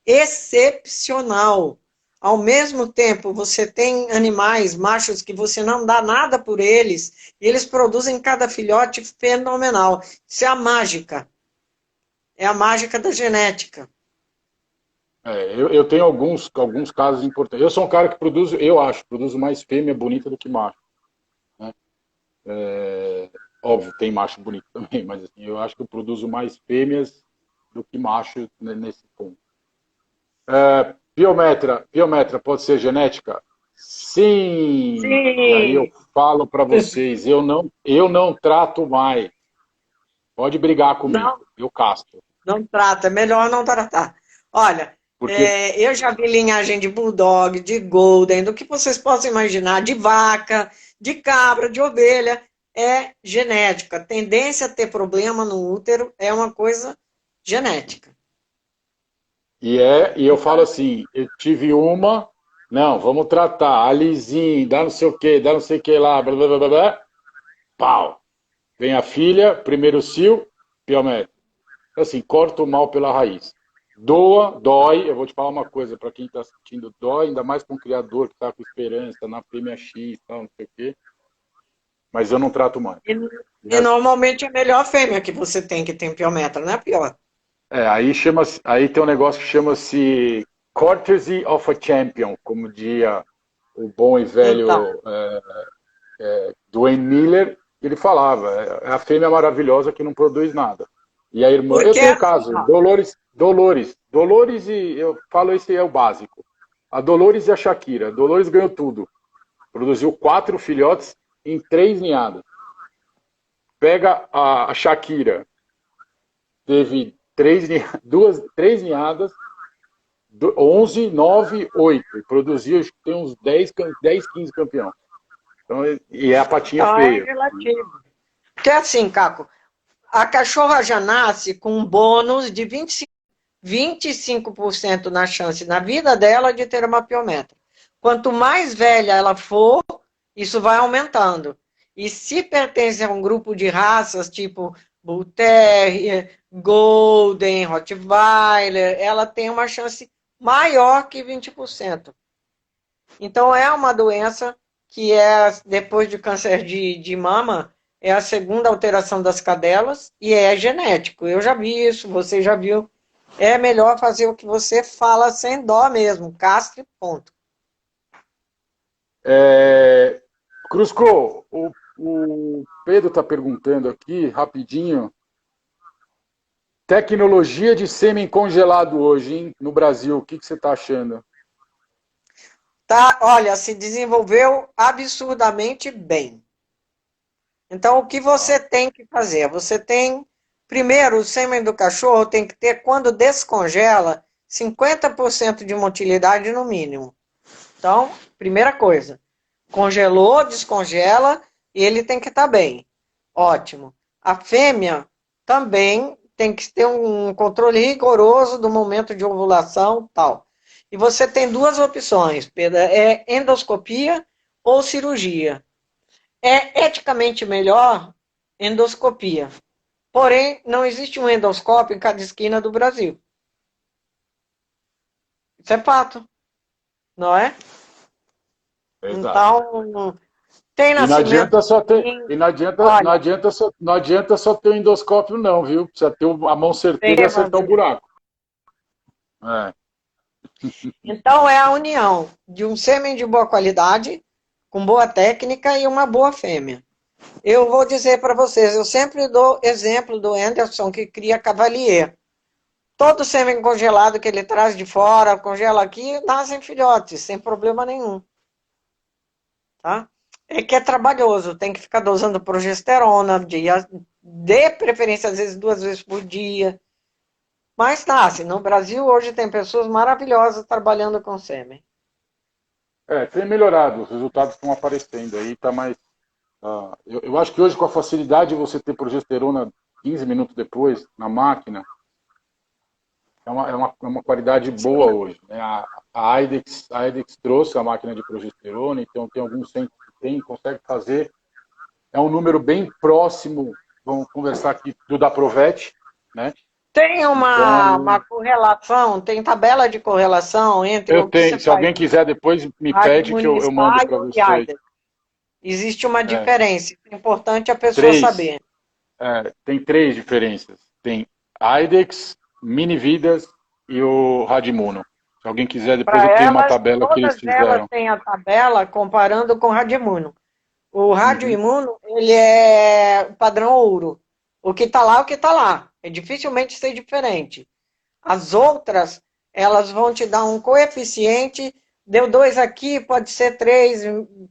excepcional. Ao mesmo tempo, você tem animais, machos, que você não dá nada por eles, e eles produzem cada filhote fenomenal. Isso é a mágica. É a mágica da genética. Eu tenho alguns casos importantes. Eu sou um cara que produzo, eu acho, produzo mais fêmea bonita do que macho. Né? Óbvio, tem macho bonito também, mas assim, eu acho que eu produzo mais fêmeas do que macho nesse ponto. Biometra pode ser genética? Sim! Sim. E aí eu falo para vocês, eu não trato mais. Pode brigar comigo, Não, eu castro. não trata, é melhor não tratar. Olha, Porque eu já vi linhagem de bulldog, de golden, do que vocês possam imaginar, de vaca, de cabra, de ovelha, é genética. A tendência a ter problema no útero é uma coisa genética. E eu falo assim, eu tive uma, não, vamos tratar, alizinho, dá não sei o que lá, blá, blá, blá, blá, blá, pau. Vem a filha, primeiro cio, biométrico. Assim, corta o mal pela raiz. Dói. Eu vou te falar uma coisa, para quem está assistindo, dói, ainda mais com um criador que está com esperança na fêmea X, tal, não sei o quê. Mas eu não trato mais. E normalmente é a melhor fêmea que você tem, que tem piometra, não é pior. Aí tem um negócio que chama-se Courtesy of a Champion, como diria o bom e Então, velho Dwayne Miller, ele falava, é a fêmea maravilhosa que não produz nada. E a irmã, eu porque tenho um assim, caso, ó, Dolores e eu falo esse é o básico. A Dolores e a Shakira. A Dolores ganhou tudo. Produziu 4 filhotes em 3 ninhadas. Pega a Shakira, teve 3 ninhadas, 11, 9, 8. E produziu, acho que tem uns 10, 15 campeões. Então, e é a patinha então é feia. relativo. Porque assim, Caco, a cachorra já nasce com um bônus de 25% na chance na vida dela de ter uma piometra. Quanto mais velha ela for, isso vai aumentando. E se pertence a um grupo de raças tipo Bull Terrier, Golden, Rottweiler, ela tem uma chance maior que 20%. Então é uma doença que é, depois do câncer de mama, é a segunda alteração das cadelas e é genético. Eu já vi isso, você já viu. É melhor fazer o que você fala sem dó mesmo, castre, ponto. Cruzco, o Pedro está perguntando aqui, rapidinho, tecnologia de sêmen congelado hoje, hein, no Brasil, o que você está achando? Tá, olha, se desenvolveu absurdamente bem. Então, o que você tem que fazer? Você tem, primeiro, o sêmen do cachorro tem que ter, quando descongela, 50% de motilidade no mínimo. Então, primeira coisa, congelou, descongela e ele tem que estar bem. Ótimo. A fêmea também tem que ter um controle rigoroso do momento de ovulação, tal. E você tem duas opções, Pedro, é endoscopia ou cirurgia. É eticamente melhor endoscopia. Porém, não existe um endoscópio em cada esquina do Brasil. Isso é fato, não é? Exato. Então, tem E não nascimento adianta só ter, sim. e não adianta, não Olha, adianta só, não adianta só ter o endoscópio não, viu? Precisa ter a mão certeira e acertar o fazer. buraco. É. Então, é a união de um sêmen de boa qualidade, com boa técnica e uma boa fêmea. Eu vou dizer para vocês, eu sempre dou exemplo do Anderson, que cria Cavalier. Todo sêmen congelado que ele traz de fora, congela aqui, nascem filhotes, sem problema nenhum. Tá? É que é trabalhoso, tem que ficar dosando progesterona, de preferência, às vezes, 2 vezes por dia. Mas nasce. No Brasil, hoje, tem pessoas maravilhosas trabalhando com sêmen. Tem melhorado, os resultados estão aparecendo aí, tá mais. Eu acho que hoje, com a facilidade de você ter progesterona 15 minutos depois na máquina, é uma qualidade boa hoje. Né? A IDEX trouxe a máquina de progesterona, então tem alguns centros que consegue fazer. É um número bem próximo, vamos conversar aqui, do da Provete, né? Tem uma Então, correlação, tem tabela de correlação entre eu o que você tenho, se faz alguém quiser depois me pede que eu mando para Radmunicipal e vocês. AIDA. Existe uma É, diferença. É importante a pessoa três, saber. tem 3 diferenças. Tem IDEX, Minividas e o Radimuno. Se alguém quiser, depois Para eu tenho uma elas, tabela que eles todas elas fizeram. têm a tabela comparando com o Radmuno. O Uhum. radioimuno, ele é padrão ouro. O que está lá, é o que está lá. É dificilmente ser diferente. As outras, elas vão te dar um coeficiente, deu 2 aqui, pode ser 3,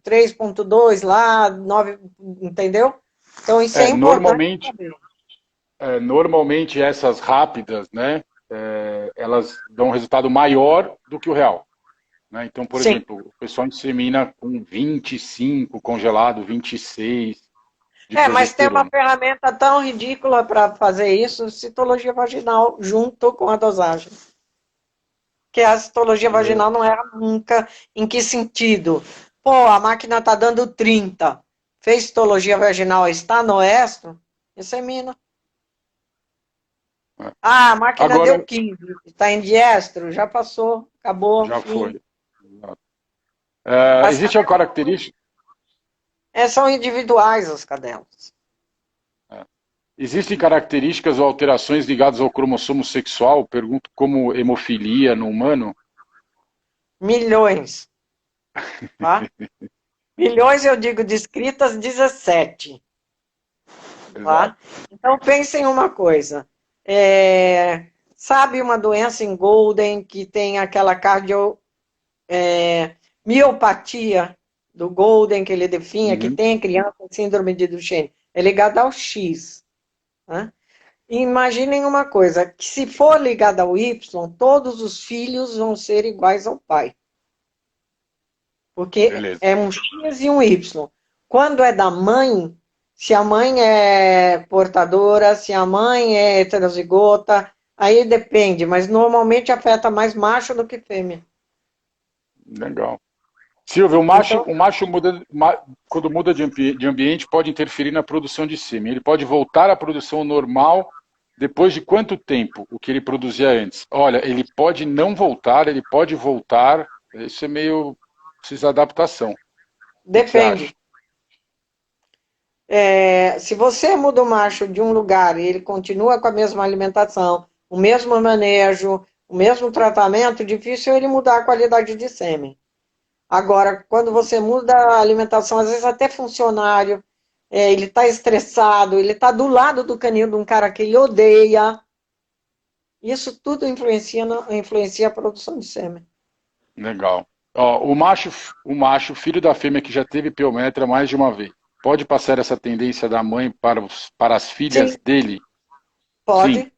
3,2 lá, 9, entendeu? Então, isso é É, importante normalmente, saber. normalmente essas rápidas, né, elas dão um resultado maior do que o real. Né? Então, por Sim. exemplo, o pessoal insemina com 25 congelado, 26 de Mas tem uma progesterona. ferramenta tão ridícula para fazer isso, citologia vaginal, junto com a dosagem. Que a citologia É, vaginal não erra nunca. Em que sentido? Pô, a máquina está dando 30. Fez citologia vaginal, está no extra? Insemina. Ah, a máquina deu Agora, 15. Está em diestro, já passou, acabou, já fim. foi. É, As existe uma cadelas característica, são individuais, as cadelas. existem características ou alterações ligadas ao cromossomo sexual? Pergunto como hemofilia no humano. Milhões, tá? Milhões, eu digo, descritas 17, Exato. tá? Então, pensem em uma coisa. Sabe uma doença em Golden que tem aquela miopatia do Golden que ele definha, que Uhum. tem criança com síndrome de Duchenne? É ligada ao X, né? Imaginem uma coisa, que se for ligada ao Y, todos os filhos vão ser iguais ao pai. Porque Beleza. é um X e um Y. Quando é da mãe, se a mãe é portadora, se a mãe é heterozigota, aí depende, mas normalmente afeta mais macho do que fêmea. Legal. Silvio, Então, o macho muda, quando muda de ambiente pode interferir na produção de sêmen. Ele pode voltar à produção normal depois de quanto tempo o que ele produzia antes? Olha, ele pode não voltar, ele pode voltar. Isso é meio precisa de adaptação. O que você acha? depende. Se você muda o macho de um lugar e ele continua com a mesma alimentação, o mesmo manejo, o mesmo tratamento, difícil ele mudar a qualidade de sêmen. Agora, quando você muda a alimentação, às vezes até funcionário, ele está estressado, ele está do lado do canil de um cara que ele odeia, isso tudo influencia a produção de sêmen. Legal. Ó, o macho, filho da fêmea que já teve piometra mais de uma vez, pode passar essa tendência da mãe para as filhas Sim, dele? Sim. pode,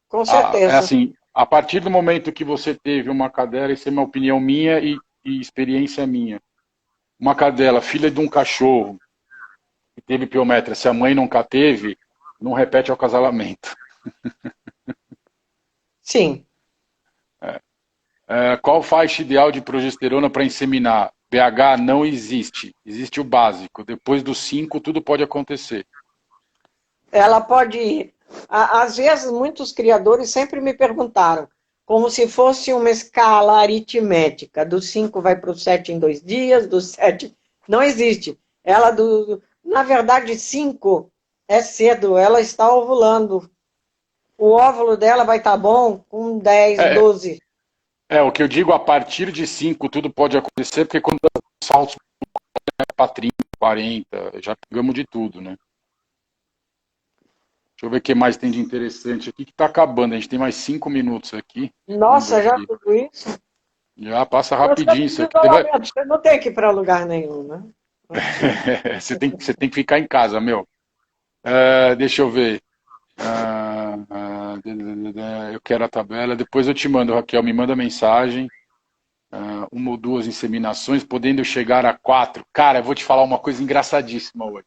com É certeza. assim, a partir do momento que você teve uma cadela, isso é uma opinião minha e experiência minha. Uma cadela, filha de um cachorro, que teve piometra, se a mãe nunca teve, não repete ao acasalamento. Sim. Qual faixa ideal de progesterona para inseminar? BH não existe. Existe o básico. Depois dos 5, tudo pode acontecer. Ela pode ir. Às vezes, muitos criadores sempre me perguntaram, como se fosse uma escala aritmética, do 5 vai para o 7 em 2 dias, do 7 não existe. Na verdade, 5 é cedo, ela está ovulando. O óvulo dela vai estar bom com 10, É, 12. o que eu digo, a partir de 5, tudo pode acontecer, porque quando os saltos para 30, 40, já pegamos de tudo, né? Deixa eu ver o que mais tem de interessante aqui, que está acabando. A gente tem mais 5 minutos aqui. Vamos ver Nossa, já aqui. tudo isso? Já passa Você rapidinho tem isso de aqui. Você, isolamento, você não tem que ir para lugar nenhum, né? você tem que ficar em casa, meu. Deixa eu ver. Eu quero a tabela. Depois eu te mando, Raquel. Me manda mensagem. Uma ou duas inseminações, podendo chegar a 4. Cara, eu vou te falar uma coisa engraçadíssima hoje.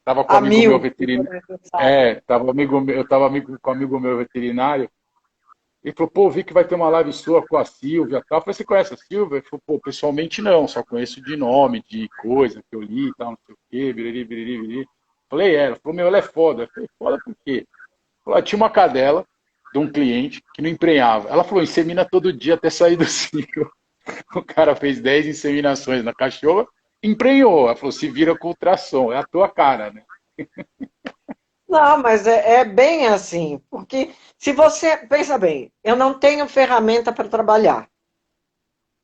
Tava com um A amigo meu mil, se for veterinário. necessário. Eu tava com um amigo meu veterinário. Ele falou, pô, vi que vai ter uma live sua com a Silvia e tal. Eu falei, você conhece a Silvia? Ele falou, pô, pessoalmente não, só conheço de nome, de coisa que eu li e tal, não sei o quê, biriri, biriri, biriri. Falei, ela falou, meu, ela é foda. Eu falei, foda por quê? Ela tinha uma cadela de um cliente que não emprenhava. Ela falou, insemina todo dia até sair do ciclo. O cara fez 10 inseminações na cachorra, emprenhou. Ela falou, se vira com ultrassom, é a tua cara, né? Não, mas é bem assim, porque se você, pensa bem, eu não tenho ferramenta para trabalhar. O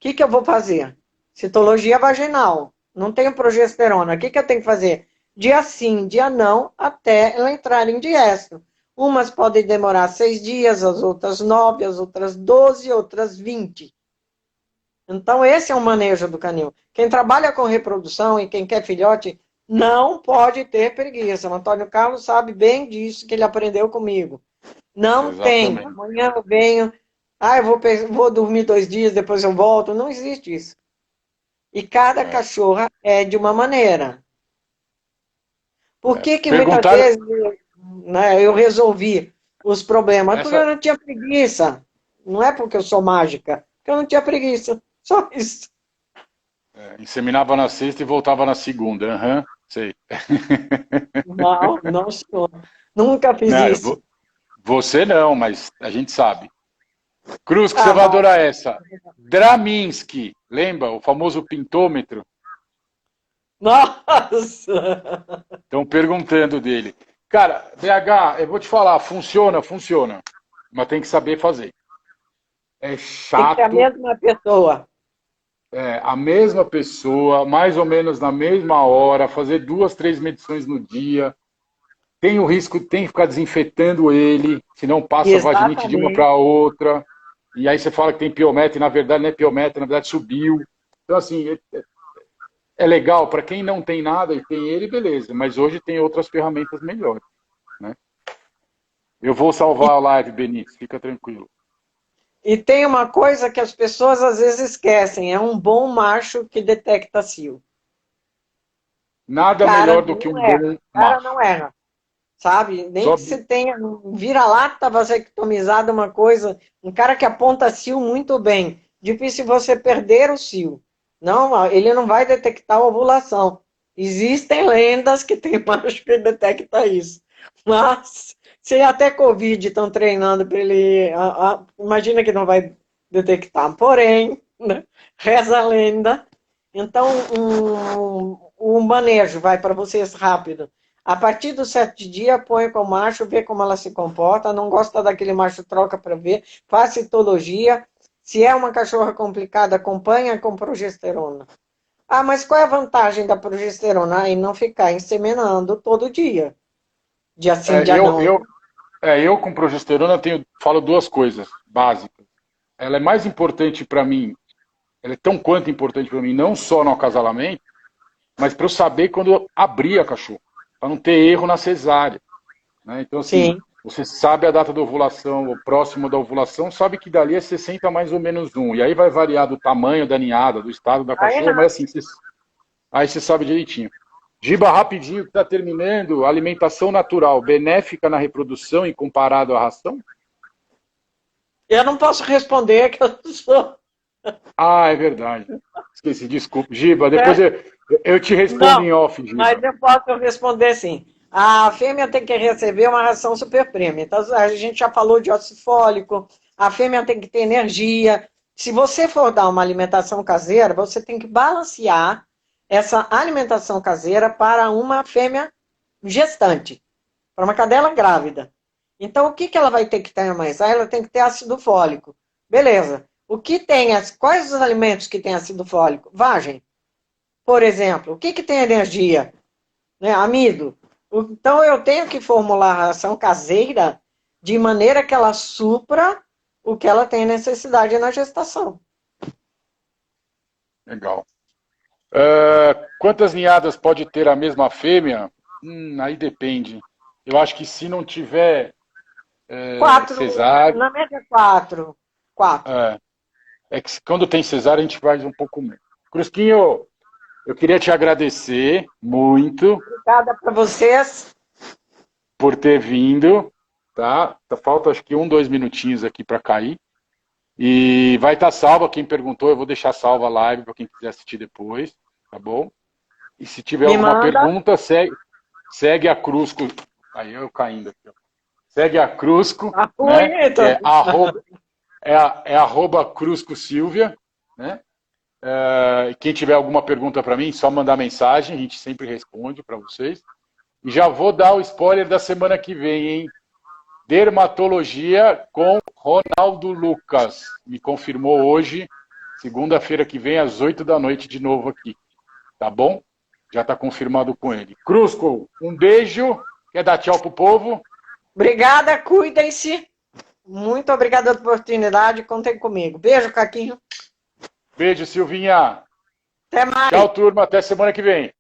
que eu vou fazer? Citologia vaginal, não tenho progesterona, o que eu tenho que fazer? Dia sim, dia não, até ela entrar em diestro. Umas podem demorar 6 dias, as outras 9, as outras 12, outras 20. Então, esse é o manejo do canil. Quem trabalha com reprodução e quem quer filhote não pode ter preguiça. O Antônio Carlos sabe bem disso, que ele aprendeu comigo. Não tem. Exatamente. Amanhã eu venho, vou dormir 2 dias, depois eu volto. Não existe isso. E cada É. cachorra é de uma maneira. Por que muitas Perguntaram. vezes, né, eu resolvi os problemas? Porque eu Essa, não tinha preguiça. Não é porque eu sou mágica, porque eu não tinha preguiça. Só isso. inseminava na sexta e voltava na segunda. Aham, sei. Não, não, senhor. Nunca fiz Não, isso. Você não, mas a gente sabe. Cruz, que você Ah, vai bom. adorar essa. Draminsky, lembra? O famoso pintômetro. Nossa! Estão perguntando dele. Cara, BH, eu vou te falar, funciona, funciona. Mas tem que saber fazer. É Tem que ser a chato, mesma pessoa. a mesma pessoa, mais ou menos na mesma hora, fazer 2, 3 medições no dia. Tem o risco, tem que ficar desinfetando ele, senão passa vaginite de uma Exatamente. para outra. E aí você fala que tem piometra, e na verdade não é piometra, na verdade subiu. Então, assim, é legal para quem não tem nada e tem ele, beleza. Mas hoje tem outras ferramentas melhores, né? Eu vou salvar E, a live, Benítez, fica tranquilo. e tem uma coisa que as pessoas às vezes esquecem: é um bom macho que detecta cio. O Nada cara melhor do que não um erra. bom O cara macho. não erra. Sabe? Nem Só que você tenha um vira-lata vasectomizado, uma coisa, um cara que aponta cio muito bem. Difícil você perder o cio. Não, ele não vai detectar a ovulação. Existem lendas que tem macho que detecta isso. Mas, se até Covid estão treinando para ele, imagina que não vai detectar. Porém, né, reza a lenda. Então, um manejo vai para vocês rápido. A partir do 7º dia, põe com o macho, vê como ela se comporta. Não gosta daquele macho, troca para ver. Faz citologia. Se é uma cachorra complicada, acompanha com progesterona. Ah, mas qual é a vantagem da progesterona? Aí não ficar inseminando todo dia. Dia sim, é, dia eu, não. eu, eu com progesterona falo duas coisas básicas. Ela é mais importante para mim, ela é tão quanto importante para mim, não só no acasalamento, mas para eu saber quando eu abrir a cachorra, para não ter erro na cesárea. Né? Então, assim, Sim, você sabe a data da ovulação, o próximo da ovulação, sabe que dali é 60 mais ou menos um. E aí vai variar do tamanho da ninhada, do estado da aí cachorra, não. mas assim, aí você sabe direitinho. Giba, rapidinho, que está terminando. Alimentação natural, benéfica na reprodução e comparado à ração? Eu não posso responder que eu sou. Ah, é verdade. Esqueci, desculpa. Giba, depois Né? eu te respondo Não, em off, mas Giba. eu posso responder sim. A fêmea tem que receber uma ração super premium. Então, a gente já falou de óxido fólico, a fêmea tem que ter energia. Se você for dar uma alimentação caseira, você tem que balancear essa alimentação caseira para uma fêmea gestante, para uma cadela grávida. Então, o que, que ela vai ter que ter mais? Ah, ela tem que ter ácido fólico. Beleza. O que tem, quais os alimentos que têm ácido fólico? Vagem, por exemplo. O que, que tem energia? Né? Amido. Então, eu tenho que formular a ração caseira de maneira que ela supra o que ela tem necessidade na gestação. Legal. Quantas ninhadas pode ter a mesma fêmea? Aí depende. Eu acho que se não tiver Quatro, cesárea, na média, quatro. Quatro. é, é que quando tem cesárea a gente faz um pouco menos. Crusquinho, eu queria te agradecer muito Obrigada para vocês. por ter vindo, tá? Falta acho que 2 minutinhos aqui para cair. E vai estar salva, quem perguntou, eu vou deixar salva a live para quem quiser assistir depois, tá bom? E se tiver Me alguma manda. pergunta, segue a Crusco. Aí eu caindo aqui, ó. Segue a Crusco, Tá né? Que bonito. é arroba Crusco Silvia, né? Quem tiver alguma pergunta para mim, só mandar mensagem, a gente sempre responde para vocês. E já vou dar o spoiler da semana que vem, hein? Dermatologia com Ronaldo Lucas. Me confirmou hoje, segunda-feira que vem, às 8 da noite, de novo aqui. Tá bom? Já está confirmado com ele. Crusco, um beijo. Quer dar tchau pro povo? Obrigada, cuidem-se. Muito obrigada pela oportunidade. Contem comigo. Beijo, Caquinho. Beijo, Silvinha. Até mais. Tchau, turma. Até semana que vem.